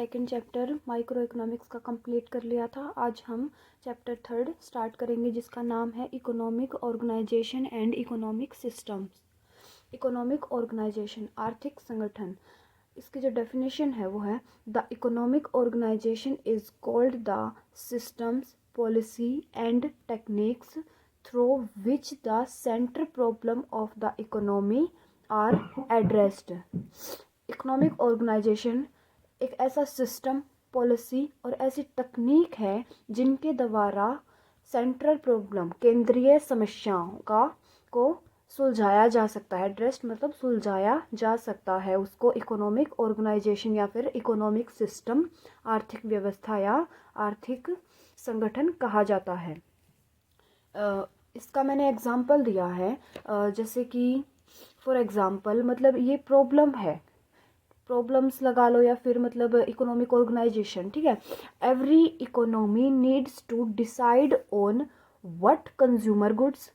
Second chapter micro economics का complete कर लिया था। आज हम चैप्टर थर्ड स्टार्ट करेंगे जिसका नाम है economic organisation and economic systems. Economic organisation आर्थिक संगठन, इसकी जो डेफिनेशन है वो है the economic organisation is called the systems policy and techniques through which the central problem of the economy are addressed. Economic organisation एक ऐसा सिस्टम, पॉलिसी और ऐसी तकनीक है जिनके द्वारा सेंट्रल प्रॉब्लम, केंद्रीय समस्याओं को सुलझाया जा सकता है। एड्रेस्ड मतलब सुलझाया जा सकता है, उसको इकोनॉमिक ऑर्गेनाइजेशन या फिर इकोनॉमिक सिस्टम, आर्थिक व्यवस्था या आर्थिक संगठन कहा जाता है। इसका मैंने एग्जाम्पल दिया है, जैसे कि फॉर एग्जाम्पल मतलब ये प्रॉब्लम है, प्रॉब्लम्स लगा लो या फिर मतलब इकोनॉमिक ऑर्गेनाइजेशन, ठीक है। Every economy needs to decide on what consumer goods,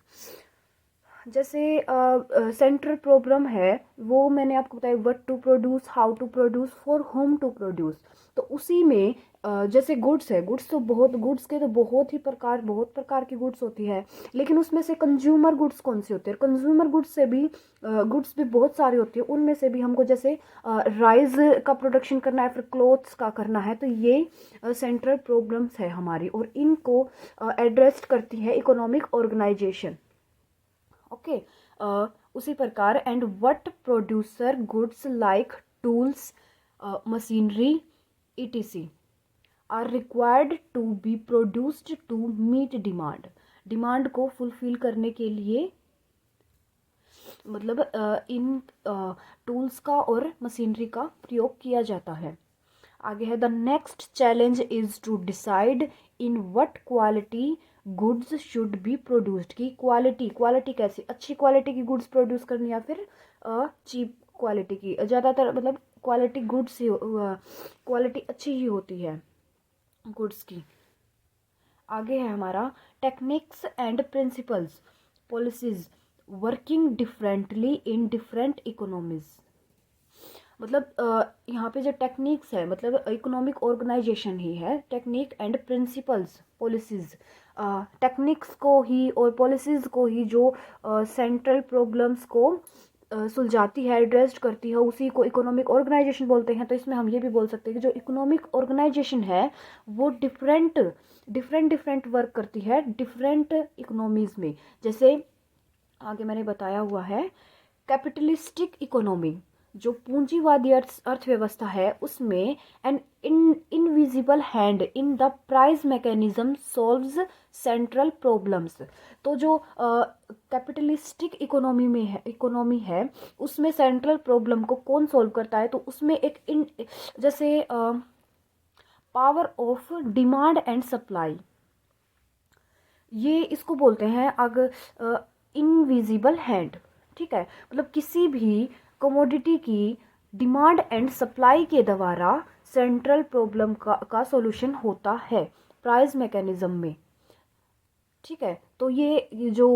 जैसे सेंट्रल प्रॉब्लम है वो मैंने आपको बताया, what to produce, how to produce, for whom to produce. तो उसी में जैसे गुड्स है, गुड्स तो गुड्स के तो बहुत प्रकार की गुड्स होती है, लेकिन उसमें से कंज्यूमर गुड्स कौन सी होती है? कंज्यूमर गुड्स से भी गुड्स भी बहुत सारी होती है, उनमें से भी हमको जैसे राइस का प्रोडक्शन करना है, फिर क्लोथ्स का करना है, तो ये सेंट्रल प्रॉब्लम्स है हमारी और इनको एड्रेस करती है इकोनॉमिक ऑर्गेनाइजेशन। ओके, उसी प्रकार and what producer goods like tools, machinery etc are required to be produced to meet demand. Demand को फुलफिल करने के लिए मतलब इन टूल्स का और मशीनरी का प्रयोग किया जाता है। आगे है the next challenge is to decide in what quality goods should be produced. की क्वालिटी कैसी, अच्छी क्वालिटी की गुड्स प्रोड्यूस करनी या फिर चीप क्वालिटी की। ज़्यादातर मतलब क्वालिटी गुड्स ही, क्वालिटी अच्छी ही होती है गुड्स की। आगे है हमारा techniques and principles policies working differently in different economies. मतलब यहाँ पे जो टेक्निक्स है मतलब इकोनॉमिक ऑर्गेनाइजेशन ही है, technique and principles policies, techniques को ही और पॉलिसीज को ही जो सेंट्रल प्रॉब्लम्स को सुलझाती है, एड्रेस करती है, उसी को इकोनॉमिक ऑर्गेनाइजेशन बोलते हैं। तो इसमें हम ये भी बोल सकते हैं कि जो इकोनॉमिक ऑर्गेनाइजेशन है वो डिफरेंट वर्क करती है डिफरेंट इकोनॉमीज में। जैसे आगे मैंने बताया हुआ है, कैपिटलिस्टिक इकोनॉमी जो पूंजीवादी अर्थव्यवस्था है उसमें an invisible hand in the price mechanism solves central problems. तो जो कैपिटलिस्टिक इकोनॉमी है उसमें सेंट्रल प्रॉब्लम को कौन सॉल्व करता है? तो उसमें एक जैसे power of demand and supply, ये इसको बोलते हैं अगर इनविजिबल हैंड, ठीक है। मतलब किसी भी कमोडिटी की डिमांड एंड सप्लाई के द्वारा सेंट्रल प्रॉब्लम का सॉल्यूशन होता है प्राइस मैकेनिज्म में, ठीक है। तो ये जो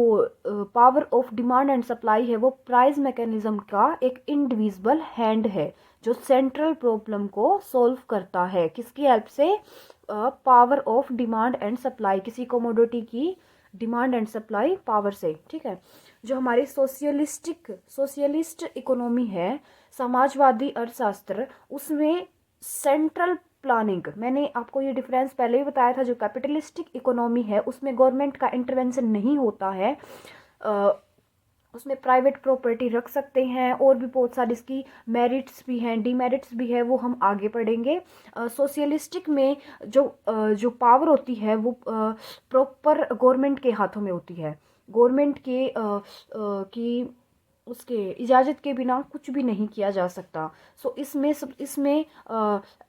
power of demand and supply है वो प्राइस मैकेनिज्म का एक इनडिविजिबल हैंड है जो सेंट्रल प्रॉब्लम को सॉल्व करता है। किसकी हेल्प से? Power of demand and supply, किसी कमोडिटी की डिमांड एंड सप्लाई पावर से, ठीक है। जो हमारी सोशलिस्ट इकोनॉमी है, समाजवादी अर्थशास्त्र, उसमें सेंट्रल प्लानिंग, मैंने आपको ये डिफरेंस पहले ही बताया था। जो कैपिटलिस्टिक इकोनॉमी है उसमें गवर्नमेंट का इंटरवेंशन नहीं होता है, उसमें प्राइवेट प्रॉपर्टी रख सकते हैं और भी बहुत सारी इसकी मेरिट्स भी हैं, डीमेरिट्स भी है, वो हम आगे पढ़ेंगे। सोशलिस्टिक में जो पावर होती है वो प्रॉपर गवर्नमेंट के हाथों में होती है, गवर्नमेंट की उसके इजाज़त के बिना कुछ भी नहीं किया जा सकता। सो इसमें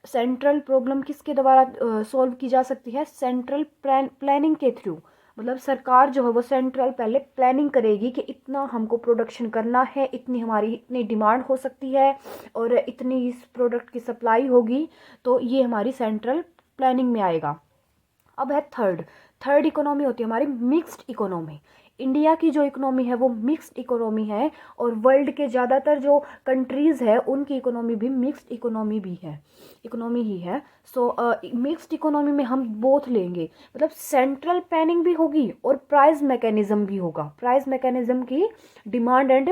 सेंट्रल प्रॉब्लम किसके द्वारा सॉल्व की जा सकती है? सेंट्रल प्लानिंग के थ्रू। मतलब सरकार जो है वो सेंट्रल पहले प्लानिंग करेगी कि इतना हमको प्रोडक्शन करना है, इतनी डिमांड हो सकती है और इतनी इस प्रोडक्ट की सप्लाई होगी, तो ये हमारी सेंट्रल प्लानिंग में आएगा। अब है थर्ड इकोनॉमी होती है हमारी मिक्स्ड इकोनॉमी। इंडिया की जो इकोनॉमी है वो मिक्स्ड इकोनॉमी है, और वर्ल्ड के ज़्यादातर जो कंट्रीज़ है उनकी इकोनॉमी भी मिक्स्ड इकोनॉमी ही है। सो मिक्स्ड इकोनॉमी में हम बोथ लेंगे, मतलब सेंट्रल प्लानिंग भी होगी और प्राइस मैकेनिज्म भी होगा। प्राइस मैकेनिज्म की डिमांड एंड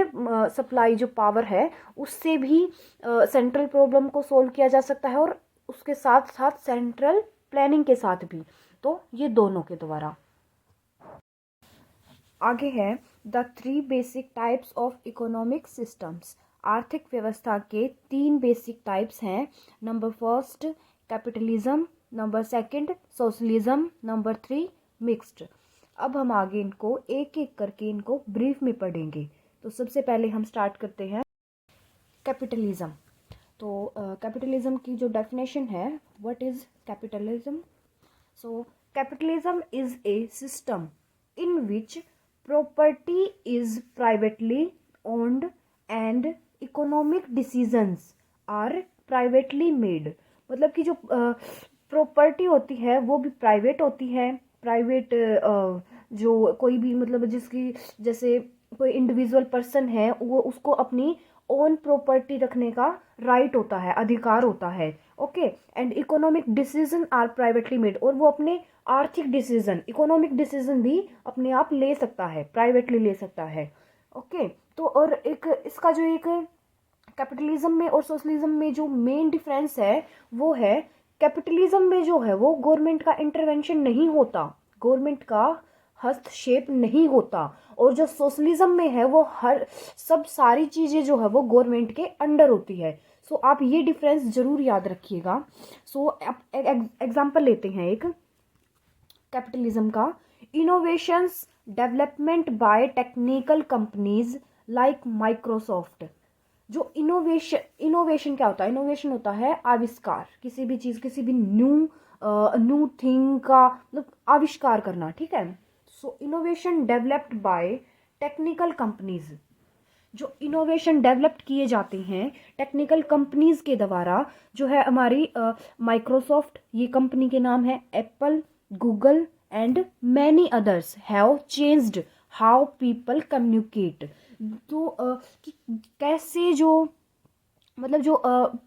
सप्लाई जो पावर है उससे भी सेंट्रल प्रॉब्लम को सोल्व किया जा सकता है, और उसके साथ साथ सेंट्रल प्लानिंग के साथ भी। तो ये दोनों के द्वारा। आगे है the 3 basic types of economic systems. आर्थिक व्यवस्था के 3 बेसिक टाइप्स हैं। Number first capitalism, number second socialism, number 3 mixed. अब हम आगे इनको एक एक करके इनको ब्रीफ में पढ़ेंगे। तो सबसे पहले हम स्टार्ट करते हैं कैपिटलिज्म। तो कैपिटलिज्म की जो डेफिनेशन है, what is capitalism? So capitalism is a system in which property is privately owned and economic decisions are privately made। मतलब कि जो प्रॉपर्टी होती है वो भी प्राइवेट होती है। प्राइवेट जो कोई भी मतलब जिसकी जैसे कोई इंडिविजुअल पर्सन है वो उसको अपनी ओन प्रॉपर्टी रखने का राइट होता है, अधिकार होता है। Okay, and economic decision are privately made, और वो अपने आर्थिक डिसीजन, इकोनॉमिक डिसीजन भी अपने आप ले सकता है, प्राइवेटली ले सकता है। ओके, तो और एक इसका जो एक कैपिटलिज्म में और सोशलिज्म में जो मेन डिफरेंस है वो है, कैपिटलिज्म में जो है वो गवर्नमेंट का इंटरवेंशन नहीं होता, गवर्नमेंट का हस्तक्षेप नहीं होता, और जो सोशलिज्म में है वो हर सब सारी चीज़ें जो है वो गवर्नमेंट के अंडर होती है। सो आप ये डिफरेंस जरूर याद रखिएगा। सो एग्जांपल लेते हैं एक कैपिटलिज्म का। Innovations development bye technical companies like Microsoft. जो इनोवेशन क्या होता है? इनोवेशन होता है आविष्कार, किसी भी चीज़, किसी भी न्यू थिंग का मतलब आविष्कार करना, ठीक है। So innovation developed by technical companies, जो इनोवेशन डेवलप्ड किए जाते हैं टेक्निकल कंपनीज के द्वारा, जो है हमारी माइक्रोसॉफ्ट, ये कंपनी के नाम है, Apple, Google and many others have changed how people communicate. तो कि कैसे जो मतलब जो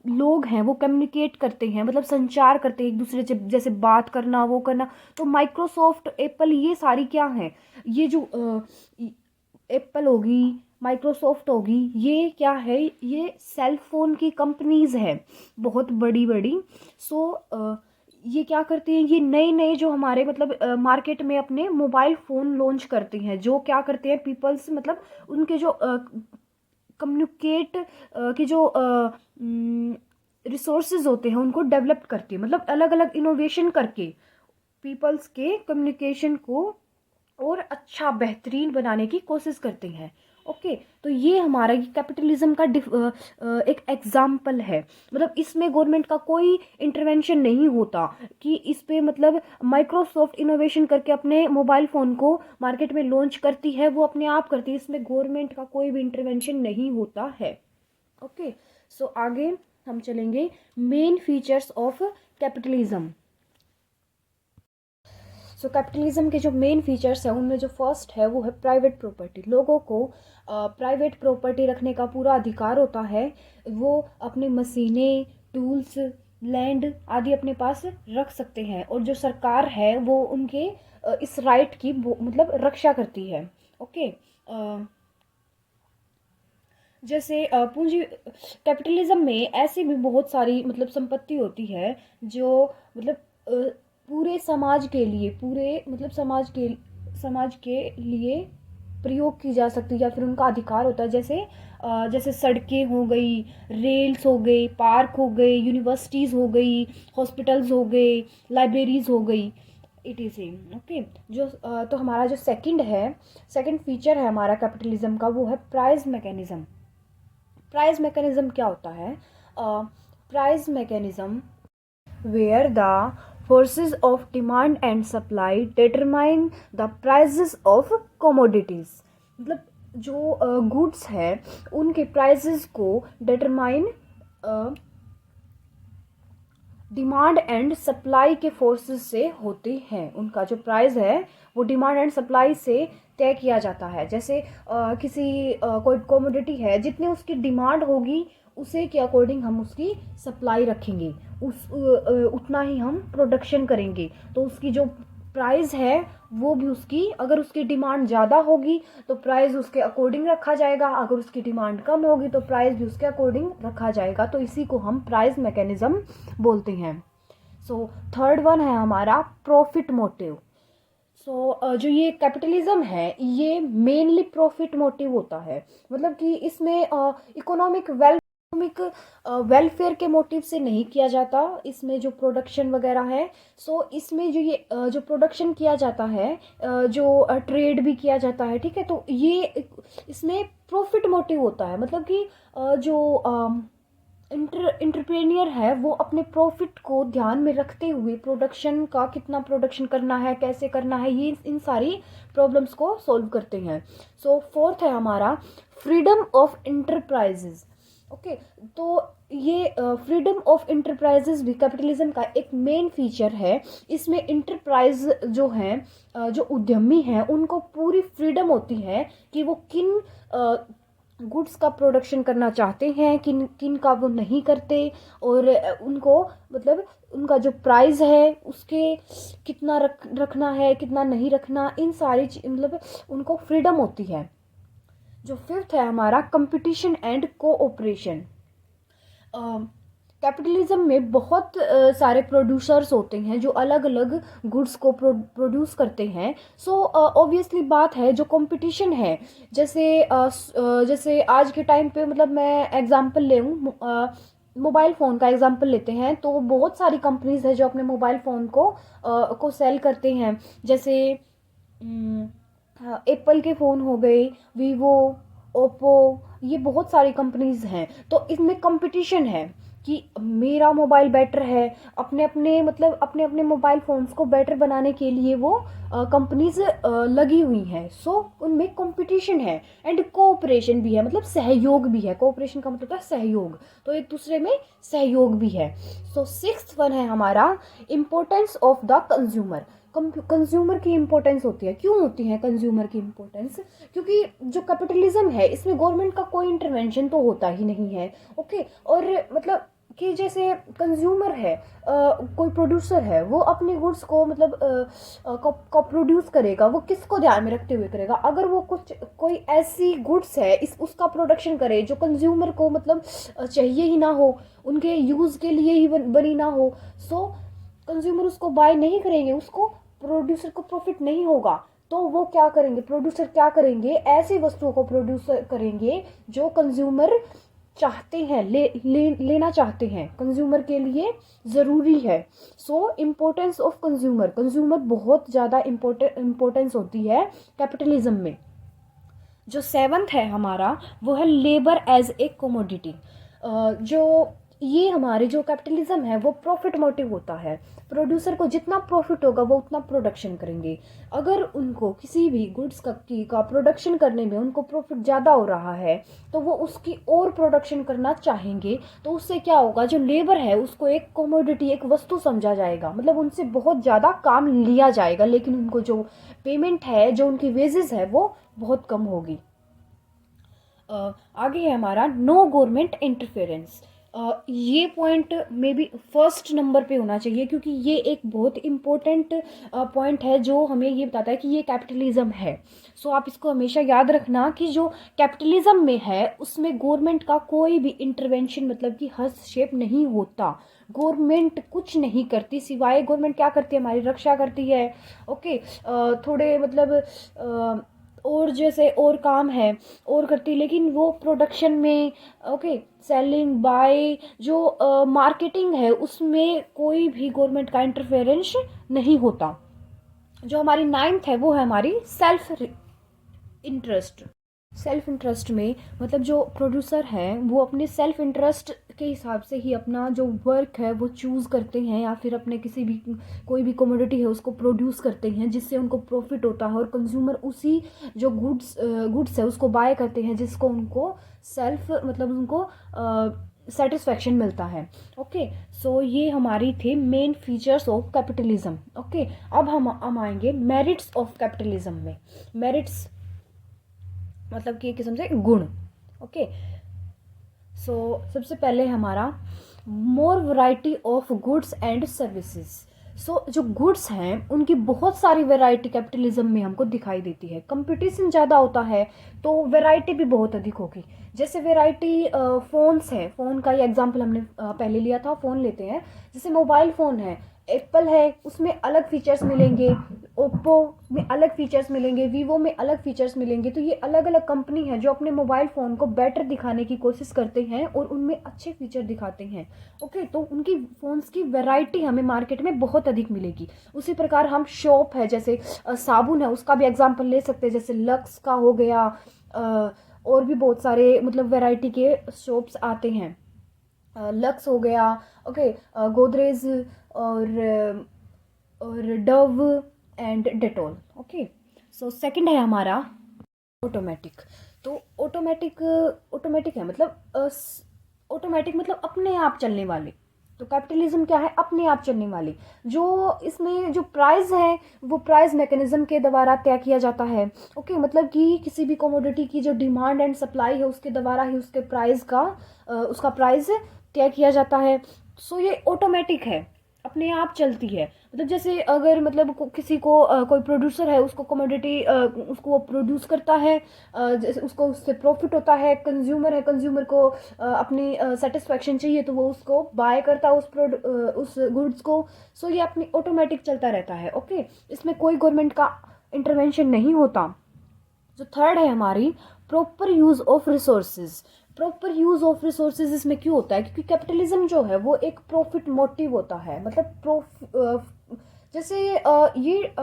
लोग हैं वो कम्युनिकेट करते हैं, मतलब संचार करते हैं एक दूसरे से, जैसे बात करना, वो करना। तो माइक्रोसॉफ्ट, एप्पल, ये सारी क्या हैं? ये जो एप्पल होगी, माइक्रोसॉफ्ट होगी, ये क्या है? ये सेल फोन की कंपनीज हैं, बहुत बड़ी बड़ी। सो ये क्या करते हैं? ये नए नए जो हमारे मतलब मार्केट में अपने मोबाइल फ़ोन लॉन्च करते हैं, जो क्या करते हैं पीपल्स मतलब उनके जो कम्युनिकेट की जो रिसोर्सेज होते हैं उनको डेवलप करती है, मतलब अलग अलग इनोवेशन करके पीपल्स के कम्युनिकेशन को और अच्छा बेहतरीन बनाने की कोशिश करते हैं। ओके, तो ये हमारा कैपिटलिज्म का एक एग्जाम्पल है। मतलब इसमें गवर्नमेंट का कोई इंटरवेंशन नहीं होता कि इस पे मतलब माइक्रोसॉफ्ट इनोवेशन करके अपने मोबाइल फ़ोन को मार्केट में लॉन्च करती है, वो अपने आप करती है, इसमें गवर्नमेंट का कोई भी इंटरवेंशन नहीं होता है। ओके, सो आगे हम चलेंगे main features of capitalism. So capitalism के जो मेन फीचर्स हैं उनमें जो फर्स्ट है वो है प्राइवेट प्रॉपर्टी। लोगों को प्राइवेट प्रॉपर्टी रखने का पूरा अधिकार होता है, वो अपने मशीनें, टूल्स, लैंड आदि अपने पास रख सकते हैं, और जो सरकार है वो उनके इस राइट की मतलब रक्षा करती है। ओके, जैसे पूंजी कैपिटलिज्म में ऐसी भी बहुत सारी मतलब संपत्ति होती है जो मतलब पूरे समाज के लिए, पूरे मतलब समाज के लिए प्रयोग की जा सकती है, या फिर उनका अधिकार होता है। जैसे सड़कें हो गई, रेल्स हो गई, पार्क हो गए, यूनिवर्सिटीज़ हो गई, हॉस्पिटल्स हो गए, लाइब्रेरीज हो गई, इट इज़ सेम। ओके, जो तो हमारा जो सेकंड फीचर है हमारा कैपिटलिज्म का वो है प्राइस मैकेनिज्म। प्राइस मैकेनिज्म क्या होता है? Price mechanism where the forces of demand and supply determine the prices of commodities। मतलब जो गुड्स है उनके प्राइसेस को डिमांड एंड सप्लाई के फोर्सेस से होते हैं। उनका जो प्राइस है वो डिमांड एंड सप्लाई से तय किया जाता है। जैसे कोई कमोडिटी है, जितनी उसकी डिमांड होगी उसे के अकॉर्डिंग हम उसकी सप्लाई रखेंगे, उतना ही हम प्रोडक्शन करेंगे। तो उसकी जो प्राइस है वो भी उसकी, अगर उसकी डिमांड ज़्यादा होगी तो प्राइस उसके अकॉर्डिंग रखा जाएगा, अगर उसकी डिमांड कम होगी तो प्राइस भी उसके अकॉर्डिंग रखा जाएगा। तो इसी को हम प्राइस मैकेनिज्म बोलते हैं। सो थर्ड वन है हमारा प्रॉफिट मोटिव। जो ये कैपिटलिज्म है ये मेनली प्रॉफिट मोटिव होता है। मतलब कि इसमें इकोनॉमिक वेलफेयर के मोटिव से नहीं किया जाता। इसमें जो प्रोडक्शन वगैरह है, इसमें जो प्रोडक्शन किया जाता है, जो ट्रेड भी किया जाता है, ठीक है, तो ये इसमें प्रॉफिट मोटिव होता है। मतलब कि जो इंटरप्रेन्योर है वो अपने प्रॉफिट को ध्यान में रखते हुए प्रोडक्शन का, कितना प्रोडक्शन करना है, कैसे करना है, ये इन सारी प्रॉब्लम्स को सॉल्व करते हैं। फोर्थ है हमारा फ्रीडम ऑफ इंटरप्राइजेज। ओके, तो ये फ्रीडम ऑफ इंटरप्राइजेज भी कैपिटलिज्म का एक मेन फीचर है। इसमें इंटरप्राइज जो हैं, जो उद्यमी हैं, उनको पूरी फ्रीडम होती है कि वो किन गुड्स का प्रोडक्शन करना चाहते हैं, किन किन का वो नहीं करते, और उनको मतलब उनका जो प्राइस है उसके कितना रखना है, कितना नहीं रखना, इन सारी मतलब उनको फ्रीडम होती है। जो फिफ्थ है हमारा कंपटीशन एंड कोऑपरेशन। कैपिटलिज्म में बहुत सारे प्रोड्यूसर्स होते हैं जो अलग अलग गुड्स को प्रोड्यूस करते हैं। ऑब्वियसली बात है, जो कंपटीशन है, जैसे आज के टाइम पे, मतलब मैं एग्जांपल ले हूँ, मोबाइल फ़ोन का एग्जांपल लेते हैं, तो बहुत सारी कंपनीज है जो अपने मोबाइल फ़ोन को सेल करते हैं। जैसे एप्पल के फ़ोन हो गए, वीवो, ओप्पो, ये बहुत सारी कंपनीज हैं। तो इसमें कंपटीशन है कि मेरा मोबाइल बेटर है। अपने अपने मोबाइल फ़ोन्स को बेटर बनाने के लिए वो कंपनीज लगी हुई हैं। उनमें कंपटीशन है एंड कोऑपरेशन भी है, मतलब सहयोग भी है। कोऑपरेशन का मतलब है सहयोग, तो एक दूसरे में सहयोग भी है। सिक्स्थ वन है हमारा importance of the consumer. Consumer की इम्पोर्टेंस होती है। क्यों होती है कंज्यूमर की इम्पोर्टेंस? क्योंकि जो कैपिटलिज्म है इसमें गवर्नमेंट का कोई इंटरवेंशन तो होता ही नहीं है। ओके, और मतलब कि जैसे कंज्यूमर है, कोई प्रोड्यूसर है, वो अपनी गुड्स को मतलब को प्रोड्यूस करेगा, वो किसको ध्यान में रखते हुए करेगा? अगर वो कोई ऐसी गुड्स है उसका प्रोडक्शन करे जो कंज्यूमर को मतलब चाहिए ही ना हो, उनके यूज़ के लिए ही बनी ना हो, कंज्यूमर उसको बाय नहीं करेंगे, उसको प्रोड्यूसर को प्रॉफिट नहीं होगा। तो वो क्या करेंगे, प्रोड्यूसर क्या करेंगे, ऐसी वस्तुओं को प्रोड्यूस करेंगे जो कंज्यूमर चाहते हैं, लेना चाहते हैं, कंज्यूमर के लिए ज़रूरी है। इम्पोर्टेंस ऑफ कंज्यूमर बहुत ज़्यादा इम्पोर्टेंस होती है कैपिटलिज्म में। जो सेवंथ है हमारा वो है लेबर एज ए कमोडिटी। जो ये हमारे जो कैपिटलिज्म है वो प्रॉफिट मोटिव होता है। प्रोड्यूसर को जितना प्रॉफिट होगा वो उतना प्रोडक्शन करेंगे। अगर उनको किसी भी गुड्स का प्रोडक्शन करने में उनको प्रॉफिट ज़्यादा हो रहा है तो वो उसकी और प्रोडक्शन करना चाहेंगे। तो उससे क्या होगा, जो लेबर है उसको एक कमोडिटी, एक वस्तु समझा जाएगा, मतलब उनसे बहुत ज़्यादा काम लिया जाएगा, लेकिन उनको जो पेमेंट है, जो उनकी वेजेस है, वो बहुत कम होगी। आगे है हमारा नो गवर्नमेंट इंटरफेरेंस। ये पॉइंट में भी फर्स्ट नंबर पे होना चाहिए, क्योंकि ये एक बहुत इम्पोर्टेंट पॉइंट है जो हमें ये बताता है कि ये कैपिटलिज्म है। आप इसको हमेशा याद रखना कि जो कैपिटलिज्म में है उसमें गवर्नमेंट का कोई भी इंटरवेंशन, मतलब कि हस्तक्षेप नहीं होता। गवर्नमेंट कुछ नहीं करती, सिवाय गवर्नमेंट क्या करती है, हमारी रक्षा करती है। ओके, थोड़े मतलब और जैसे और काम है और करती, लेकिन वो प्रोडक्शन में, ओके, सेलिंग बाय, जो मार्केटिंग है उसमें कोई भी गवर्नमेंट का इंटरफेरेंस नहीं होता। जो हमारी नाइन्थ है वो है हमारी सेल्फ इंटरेस्ट में, मतलब जो प्रोड्यूसर हैं वो अपने सेल्फ इंटरेस्ट के हिसाब से ही अपना जो वर्क है वो चूज़ करते हैं, या फिर अपने कोई भी कमोडिटी है उसको प्रोड्यूस करते हैं जिससे उनको प्रॉफिट होता है, और कंज्यूमर उसी जो गुड्स है उसको बाय करते हैं, जिसको उनको सेल्फ मतलब उनको सेटिस्फैक्शन मिलता है। ओके, सो ये हमारी थे main features of capitalism. Okay, अब हम आएंगे मेरिट्स ऑफ कैपिटलिज्म में। मेरिट्स मतलब कि एक किस्म से गुण। ओके, सो सबसे पहले हमारा more variety of goods and services. So जो गुड्स हैं उनकी बहुत सारी वैरायटी कैपिटलिज्म में हमको दिखाई देती है। कंपटीशन ज़्यादा होता है तो वैरायटी भी बहुत अधिक होगी। जैसे वैरायटी फ़ोन्स है, फ़ोन का ही एग्जांपल हमने पहले लिया था, फ़ोन लेते हैं। जैसे मोबाइल फ़ोन है, एप्पल है, उसमें अलग फीचर्स मिलेंगे, ओप्पो में अलग फीचर्स मिलेंगे, वीवो में अलग फीचर्स मिलेंगे। तो ये अलग अलग कंपनी है जो अपने मोबाइल फ़ोन को बेटर दिखाने की कोशिश करते हैं और उनमें अच्छे फीचर दिखाते हैं। ओके, तो उनकी फ़ोन्स की वैरायटी हमें मार्केट में बहुत अधिक मिलेगी। उसी प्रकार हम शॉप है, जैसे साबुन है, उसका भी एग्जाम्पल ले सकते हैं, जैसे लक्स का हो गया, और भी बहुत सारे मतलब वैरायटी के शॉप्स आते हैं। लक्स हो गया, ओके, गोदरेज और Dove and Dettol. Okay, so second है हमारा ऑटोमेटिक। तो ऑटोमेटिक है मतलब ऑटोमेटिक मतलब अपने आप चलने वाले। तो कैपिटलिज्म क्या है? अपने आप चलने वाली। जो इसमें जो प्राइस है वो प्राइस मैकेनिज्म के द्वारा तय किया जाता है। ओके, मतलब कि किसी भी कमोडिटी की जो डिमांड एंड सप्लाई है उसके द्वारा ही उसके प्राइस का उसका प्राइस तय किया जाता है। सो ये ऑटोमेटिक है, अपने आप चलती है। मतलब जैसे अगर मतलब किसी को कोई प्रोड्यूसर है, उसको कमोडिटी उसको वो प्रोड्यूस करता है, जैसे उसको उससे प्रॉफिट होता है। कंज्यूमर है, कंज्यूमर को अपनी सेटिस्फेक्शन चाहिए तो वो उसको बाय करता है उस गुड्स को। सो ये अपनी ऑटोमेटिक चलता रहता है। ओके, इसमें कोई गवर्नमेंट का इंटरवेंशन नहीं होता। जो थर्ड है हमारी proper use of resources. Proper use of resources इसमें क्यों होता है? क्योंकि कैपिटलिज्म जो है वो एक प्रॉफिट मोटिव होता है। मतलब जैसे ये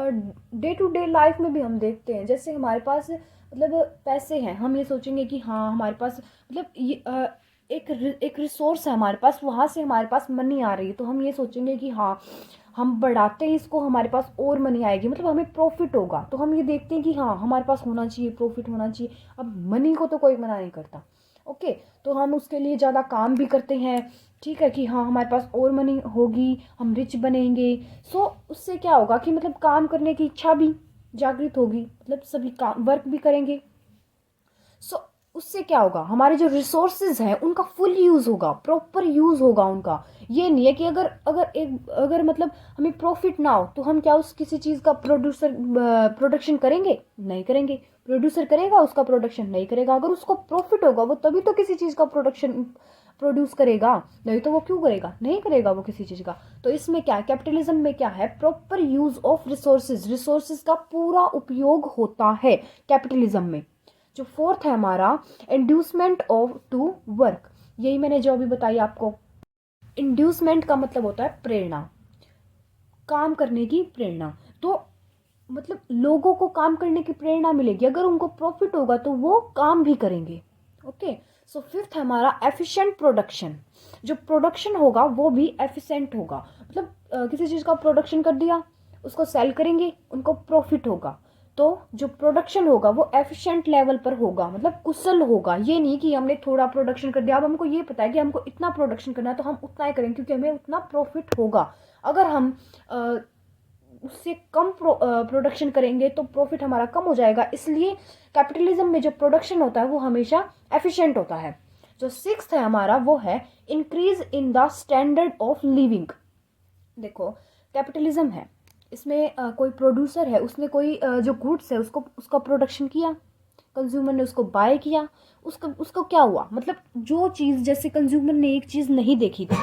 डे टू डे लाइफ में भी हम देखते हैं। जैसे हमारे पास मतलब पैसे हैं, हम ये सोचेंगे कि हाँ हमारे पास मतलब ये एक रिसोर्स है हमारे पास, वहाँ से हमारे पास मनी आ रही है, तो हम ये सोचेंगे कि हाँ हम बढ़ाते हैं इसको, हमारे पास और मनी आएगी, मतलब हमें प्रॉफिट होगा। तो हम ये देखते हैं कि हाँ हमारे पास होना चाहिए, प्रॉफिट होना चाहिए। अब मनी को तो कोई मना नहीं करता। ओके, तो हम उसके लिए ज़्यादा काम भी करते हैं। ठीक है कि हाँ हमारे पास और मनी होगी, हम रिच बनेंगे। सो उससे क्या होगा कि मतलब काम करने की इच्छा भी जागृत होगी, मतलब सभी काम वर्क भी करेंगे। सो उससे क्या होगा, हमारे जो रिसोर्सेज हैं उनका फुल यूज़ होगा, प्रॉपर यूज़ होगा उनका। ये नहीं है कि अगर मतलब हमें प्रॉफिट ना हो तो हम क्या उस किसी चीज़ का प्रोडक्शन करेंगे? नहीं करेंगे। प्रोड्यूसर करेगा उसका प्रोडक्शन? नहीं करेगा। अगर उसको प्रॉफिट होगा वो तभी तो किसी चीज़ का प्रोडक्शन प्रोड्यूस करेगा, नहीं तो वो क्यों करेगा? नहीं करेगा वो किसी चीज़ का। तो इसमें क्या है, कैपिटलिज्म में क्या है, proper use of resources. Resources का पूरा उपयोग होता है कैपिटलिज्म में। जो फोर्थ है हमारा इंड्यूसमेंट ऑफ टू वर्क। यही मैंने जो अभी बताई आपको। इंड्यूसमेंट का मतलब होता है प्रेरणा, काम करने की प्रेरणा। तो मतलब लोगों को काम करने की प्रेरणा मिलेगी, अगर उनको प्रॉफिट होगा तो वो काम भी करेंगे। ओके, सो फिफ्थ है हमारा एफिशिएंट प्रोडक्शन। जो प्रोडक्शन होगा वो भी एफिशिएंट होगा। मतलब किसी चीज़ का प्रोडक्शन कर दिया, उसको सेल करेंगे, उनको प्रॉफिट होगा। तो जो प्रोडक्शन होगा वो एफिशिएंट लेवल पर होगा, मतलब कुशल होगा। ये नहीं कि हमने थोड़ा प्रोडक्शन कर दिया, अब हमको ये पता है कि हमको इतना प्रोडक्शन करना है तो हम उतना ही करेंगे क्योंकि हमें उतना प्रॉफिट होगा। अगर हम उससे कम प्रोडक्शन करेंगे तो प्रॉफिट हमारा कम हो जाएगा। इसलिए कैपिटलिज्म में जो प्रोडक्शन होता है वो हमेशा एफिशिएंट होता है। जो सिक्स्थ है हमारा वो है increase in the standard of living. देखो, कैपिटलिज्म है, इसमें कोई प्रोड्यूसर है, उसने कोई जो गुड्स है उसको उसका प्रोडक्शन किया, कंज्यूमर ने उसको बाय किया। उसको क्या हुआ, मतलब जो चीज़ जैसे कंज्यूमर ने एक चीज़ नहीं देखी थी,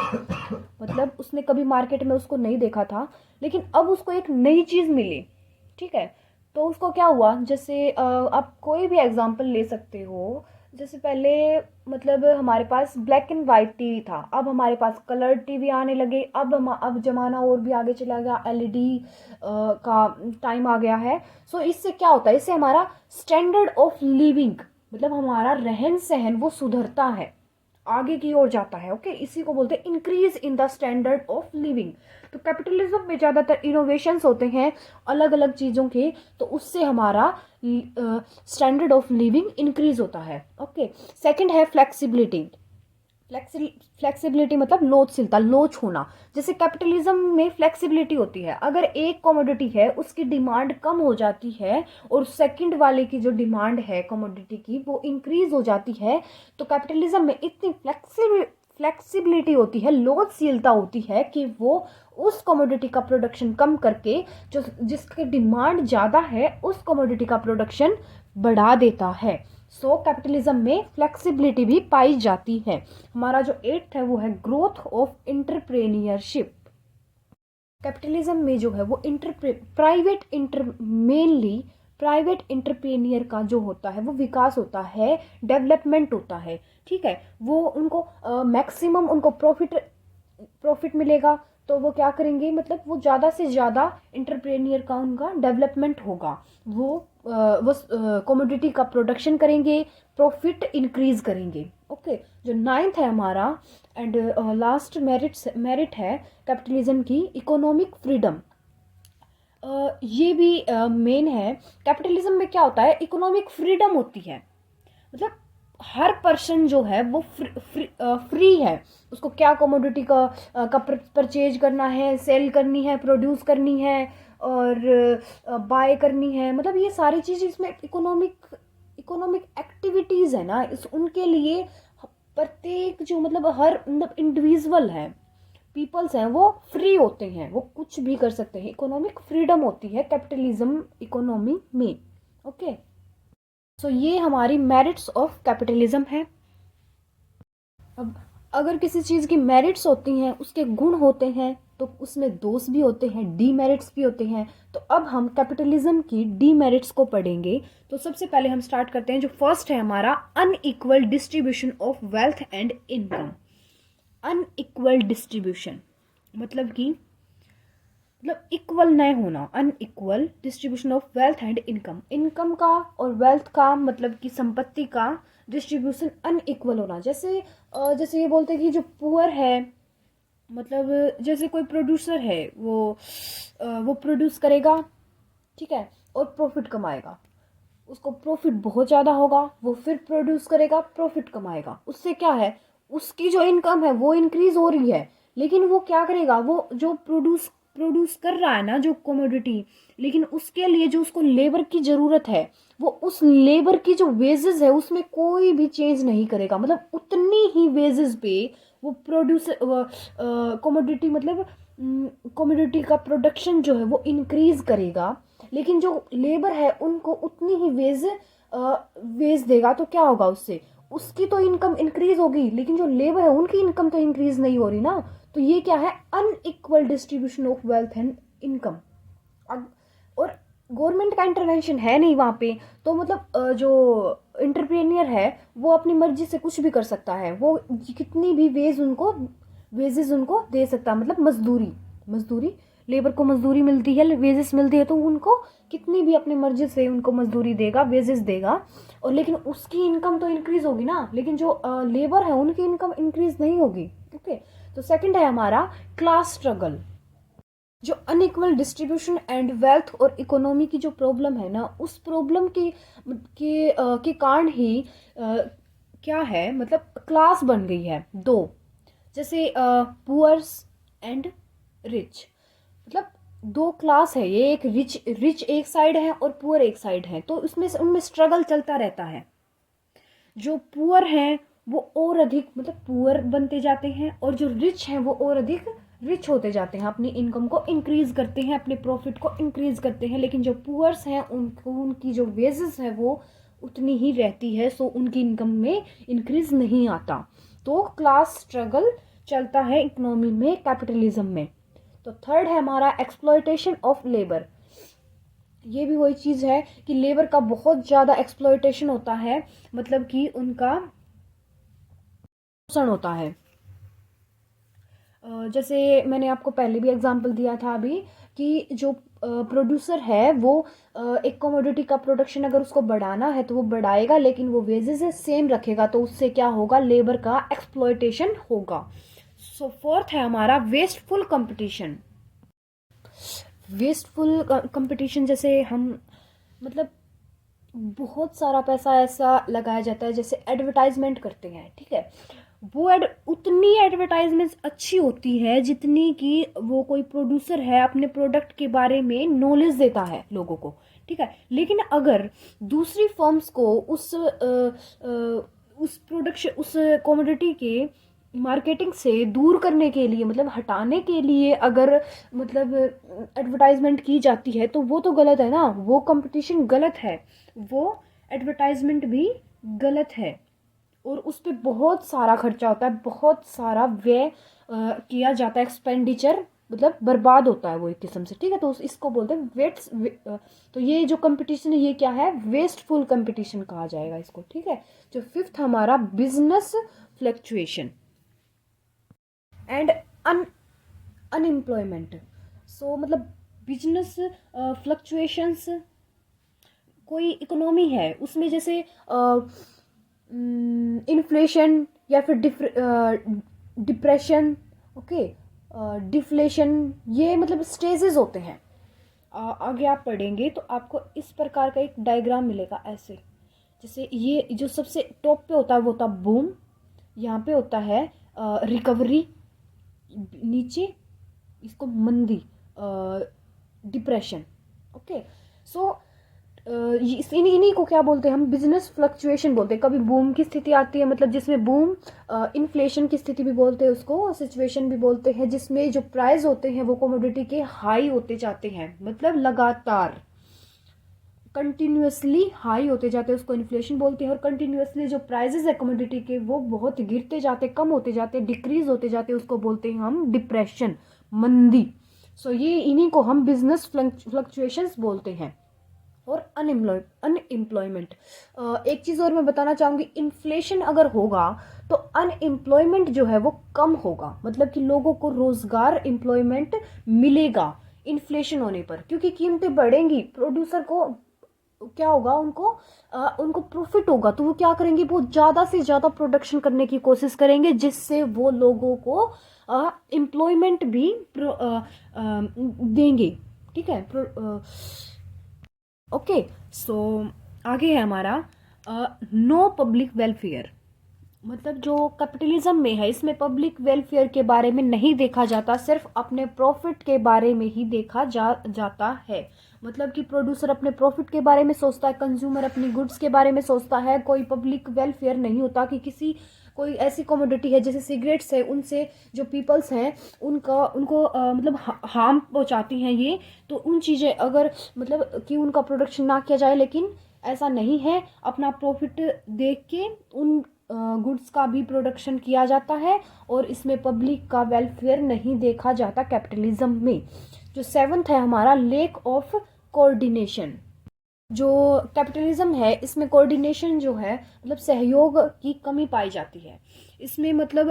मतलब उसने कभी मार्केट में उसको नहीं देखा था, लेकिन अब उसको एक नई चीज़ मिली। ठीक है, तो उसको क्या हुआ, जैसे आप कोई भी एग्जांपल ले सकते हो। जैसे पहले मतलब हमारे पास ब्लैक एंड वाइट टीवी था, अब हमारे पास कलर टीवी आने लगे। अब ज़माना और भी आगे चला गया, एलईडी का टाइम आ गया है। सो इससे क्या होता है, इससे हमारा स्टैंडर्ड ऑफ लिविंग मतलब हमारा रहन सहन वो सुधरता है, आगे की ओर जाता है। ओके, इसी को बोलते हैं increase in the standard of living. तो कैपिटलिज्म में ज़्यादातर इनोवेशंस होते हैं अलग अलग चीज़ों के, तो उससे हमारा स्टैंडर्ड ऑफ लिविंग इंक्रीज होता है। ओके, सेकंड है फ्लेक्सिबिलिटी। फ्लेक्सिबिलिटी मतलब लोचशीलता, लोच होना। जैसे कैपिटलिज्म में फ्लेक्सिबिलिटी होती है, अगर एक कमोडिटी है उसकी डिमांड कम हो जाती है और सेकंड वाले की जो डिमांड है कमोडिटी की वो इंक्रीज हो जाती है, तो कैपिटलिज्म में इतनी फ्लेक्सिबिलिटी होती है, लोचशीलता होती है कि वो उस कमोडिटी का प्रोडक्शन कम करके जो जिसकी डिमांड ज़्यादा है उस कमोडिटी का प्रोडक्शन बढ़ा देता है। सो कैपिटलिज्म में फ्लेक्सिबिलिटी भी पाई जाती है। हमारा जो एट्थ है वो है ग्रोथ ऑफ इंटरप्रेन्योरशिप। कैपिटलिज्म में जो है वो मेनली प्राइवेट इंटरप्रेनियर का जो होता है वो विकास होता है, डेवलपमेंट होता है। ठीक है, वो उनको मैक्सिमम उनको प्रॉफिट मिलेगा, तो वो क्या करेंगे, मतलब वो ज़्यादा से ज़्यादा इंटरप्रेनियर का उनका डेवलपमेंट होगा, वो कमोडिटी का प्रोडक्शन करेंगे, प्रॉफिट इंक्रीज करेंगे। ओके, जो नाइन्थ है हमारा एंड लास्ट मेरिट है कैपिटलिज्म की, इकोनॉमिक फ्रीडम। ये भी मेन है। कैपिटलिज्म में क्या होता है, इकोनॉमिक फ्रीडम होती है, मतलब हर पर्सन जो है वो फ्री है, उसको क्या कमोडिटी का परचेज करना है, सेल करनी है, प्रोड्यूस करनी है और बाय करनी है, मतलब ये सारी चीज़ इसमें इकोनॉमिक एक्टिविटीज़ है ना, इस उनके लिए प्रत्येक जो मतलब हर मतलब इंडिविजुअल है, पीपल्स हैं, वो फ्री होते हैं, वो कुछ भी कर सकते हैं, इकोनॉमिक फ्रीडम होती है कैपिटलिज्म इकोनॉमी में। ओके, सो ये हमारी मेरिट्स ऑफ कैपिटलिज्म है। अब अगर किसी चीज़ की मेरिट्स होती हैं, उसके गुण होते हैं, तो उसमें दोष भी होते हैं, डीमेरिट्स भी होते हैं। तो अब हम कैपिटलिज्म की डीमेरिट्स को पढ़ेंगे। तो सबसे पहले हम स्टार्ट करते हैं, जो फर्स्ट है हमारा unequal distribution of wealth and income. Unequal distribution मतलब कि मतलब इक्वल नहीं होना, unequal distribution of wealth and income. Income का और वेल्थ का मतलब कि संपत्ति का डिस्ट्रीब्यूशन अनइक्वल होना। जैसे ये बोलते हैं कि जो पुअर है, मतलब जैसे कोई प्रोड्यूसर है, वो प्रोड्यूस करेगा, ठीक है, और प्रॉफिट कमाएगा, उसको प्रॉफिट बहुत ज़्यादा होगा, वो फिर प्रोड्यूस करेगा, प्रॉफिट कमाएगा, उससे क्या है, उसकी जो इनकम है वो इंक्रीज हो रही है, लेकिन वो क्या करेगा, वो जो प्रोड्यूस कर रहा है ना जो कमोडिटी, लेकिन उसके लिए जो उसको लेबर की ज़रूरत है, वो उस लेबर की जो वेजेस है उसमें कोई भी चेंज नहीं करेगा, मतलब उतनी ही वेजेस पे वो कमोडिटी मतलब कमोडिटी का प्रोडक्शन जो है वो इंक्रीज करेगा, लेकिन जो लेबर है उनको उतनी ही वेज देगा, तो क्या होगा, उससे उसकी तो इनकम इंक्रीज होगी, लेकिन जो लेबर है उनकी इनकम तो इंक्रीज नहीं हो रही ना। तो ये क्या है, unequal distribution of wealth and income. और गवर्नमेंट का इंटरवेंशन है नहीं वहाँ पे, तो मतलब जो इंटरप्रेनियर है वो अपनी मर्जी से कुछ भी कर सकता है, वो कितनी भी वेजेस उनको दे सकता है, मतलब मजदूरी लेबर को मजदूरी मिलती है, वेजेस मिलती है, तो उनको कितनी भी अपनी मर्जी से उनको मजदूरी देगा, वेजेस देगा, और लेकिन उसकी इनकम तो इंक्रीज होगी ना, लेकिन जो लेबर है उनकी इनकम इंक्रीज नहीं होगी। ओके, तो सेकंड है हमारा क्लास स्ट्रगल। जो अनइक्वल डिस्ट्रीब्यूशन एंड वेल्थ और इकोनॉमी की जो प्रॉब्लम है ना, उस प्रॉब्लम के कारण ही क्या है, मतलब क्लास बन गई है दो, जैसे पुअर्स एंड रिच, मतलब दो क्लास है, ये एक रिच एक साइड है और पुअर एक साइड है, तो उसमें उनमें स्ट्रगल चलता रहता है। जो पुअर हैं वो और अधिक मतलब पुअर बनते जाते हैं, और जो रिच हैं वो और अधिक रिच होते जाते हैं, अपनी इनकम को इंक्रीज करते हैं, अपने प्रॉफिट को इंक्रीज करते हैं, लेकिन जो पुअर्स हैं उनको उनकी जो वेजेस है वो उतनी ही रहती है, सो उनकी इनकम में इंक्रीज नहीं आता। तो क्लास स्ट्रगल चलता है इकोनॉमी में, कैपिटलिज्म में। तो थर्ड है हमारा एक्सप्लॉयटेशन ऑफ लेबर। ये भी वही चीज़ है कि लेबर का बहुत ज़्यादा एक्सप्लॉयटेशन होता है, मतलब कि उनका शोषण होता है। जैसे मैंने आपको पहले भी एग्जांपल दिया था अभी, कि जो प्रोड्यूसर है वो एक कमोडिटी का प्रोडक्शन अगर उसको बढ़ाना है तो वो बढ़ाएगा, लेकिन वो वेजेस सेम रखेगा, तो उससे क्या होगा, लेबर का एक्सप्लॉयटेशन होगा। सो फोर्थ है हमारा वेस्टफुल कंपटीशन। वेस्टफुल कंपटीशन जैसे हम मतलब बहुत सारा पैसा ऐसा लगाया जाता है, जैसे एडवर्टाइजमेंट करते हैं, ठीक है, वो उतनी एडवर्टाइजमेंट्स अच्छी होती है जितनी कि वो कोई प्रोड्यूसर है अपने प्रोडक्ट के बारे में नॉलेज देता है लोगों को, ठीक है। लेकिन अगर दूसरी फर्म्स को उस प्रोडक्शन उस कमोडिटी के मार्केटिंग से दूर करने के लिए, मतलब हटाने के लिए अगर मतलब एडवर्टाइजमेंट की जाती है तो वो तो गलत है ना, वो कंपटीशन गलत है, वो एडवर्टाइजमेंट भी गलत है। और उस पर बहुत सारा खर्चा होता है, बहुत सारा व्यय किया जाता है, एक्सपेंडिचर मतलब बर्बाद होता है वो एक किस्म से, ठीक है। तो इसको बोलते हैं तो ये जो कंपटीशन है ये क्या है, वेस्टफुल कंपटीशन कहा जाएगा इसको, ठीक है। जो फिफ्थ हमारा बिजनेस फ्लक्चुएशन एंड अनएम्प्लॉयमेंट। सो मतलब बिजनेस फ्लक्चुएशंस, कोई इकोनॉमी है उसमें जैसे इन्फ्लेशन या फिर डिप्रेशन, ओके, डिफ्लेशन, ये मतलब स्टेजेस होते हैं। आगे आप पढ़ेंगे तो आपको इस प्रकार का एक डायग्राम मिलेगा ऐसे, जैसे ये जो सबसे टॉप पे होता है वो होता बूम, यहाँ पे होता है रिकवरी, नीचे इसको मंदी, डिप्रेशन, ओके। सो इन्हीं को क्या बोलते हैं हम, बिजनेस फ्लक्चुएशन बोलते हैं। कभी बूम की स्थिति आती है, मतलब जिसमें बूम, इन्फ्लेशन की स्थिति भी बोलते हैं उसको, सिचुएशन भी बोलते हैं, जिसमें जो प्राइस होते हैं वो कमोडिटी के हाई होते जाते हैं, मतलब लगातार कंटिन्यूसली हाई होते जाते हैं, उसको इन्फ्लेशन बोलते हैं। और कंटिन्यूसली जो प्राइजेस है कमोडिटी के वो बहुत गिरते जाते, कम होते जाते, डिक्रीज होते जाते, उसको बोलते हैं हम डिप्रेशन, मंदी। सो ये इन्हीं को हम बिजनेस फ्लक्चुएशंस बोलते हैं। और अनएम्प्लॉयमेंट, एक चीज़ और मैं बताना चाहूँगी, इन्फ्लेशन अगर होगा तो अनएम्प्लॉयमेंट जो है वो कम होगा, मतलब कि लोगों को रोजगार, एम्प्लॉयमेंट मिलेगा इन्फ्लेशन होने पर, क्योंकि कीमतें बढ़ेंगी, प्रोड्यूसर को क्या होगा, उनको प्रॉफिट होगा, तो वो क्या करेंगे, वो ज़्यादा से ज़्यादा प्रोडक्शन करने की कोशिश करेंगे, जिससे वो लोगों को एम्प्लॉयमेंट भी देंगे, ठीक है। ओके। सो आगे है हमारा नो पब्लिक वेलफेयर, मतलब जो कैपिटलिज्म में है इसमें पब्लिक वेलफेयर के बारे में नहीं देखा जाता, सिर्फ अपने प्रॉफिट के बारे में ही देखा जाता है। मतलब कि प्रोड्यूसर अपने प्रॉफिट के बारे में सोचता है, कंज्यूमर अपनी गुड्स के बारे में सोचता है, कोई पब्लिक वेलफेयर नहीं होता कि कोई ऐसी कमोडिटी है जैसे सिगरेट्स है, उनसे जो पीपल्स हैं उनको मतलब हार्म पहुंचाती हैं ये, तो उन चीज़ें अगर मतलब कि उनका प्रोडक्शन ना किया जाए, लेकिन ऐसा नहीं है, अपना प्रॉफिट देख के उन गुड्स का भी प्रोडक्शन किया जाता है, और इसमें पब्लिक का वेलफेयर नहीं देखा जाता कैपिटलिज्म में। जो सेवन्थ है हमारा लेक ऑफ कोऑर्डिनेशन, जो कैपिटलिज्म है इसमें कोऑर्डिनेशन जो है मतलब सहयोग की कमी पाई जाती है। इसमें मतलब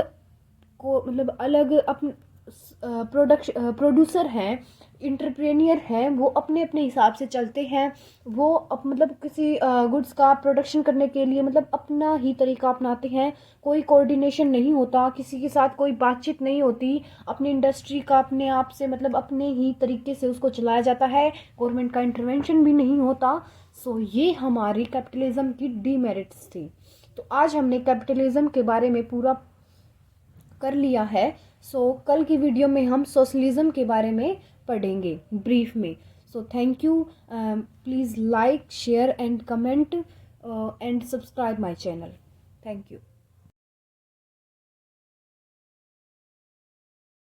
अलग अपन प्रोड्यूसर हैं, इंटरप्रेन्योर हैं, वो अपने अपने हिसाब से चलते हैं, वो मतलब किसी गुड्स का प्रोडक्शन करने के लिए मतलब अपना ही तरीका अपनाते हैं, कोई कोऑर्डिनेशन नहीं होता, किसी के साथ कोई बातचीत नहीं होती, अपनी इंडस्ट्री का अपने आप से मतलब अपने ही तरीके से उसको चलाया जाता है, गवर्नमेंट का इंटरवेंशन भी नहीं होता। सो ये हमारी कैपिटलिज्म की डीमेरिट्स थी। तो आज हमने कैपिटलिज्म के बारे में पूरा कर लिया है। सो कल की वीडियो में हम सोशलिज्म के बारे में पढ़ेंगे ब्रीफ में। So thank you, please like, share and comment and subscribe my channel. Thank you.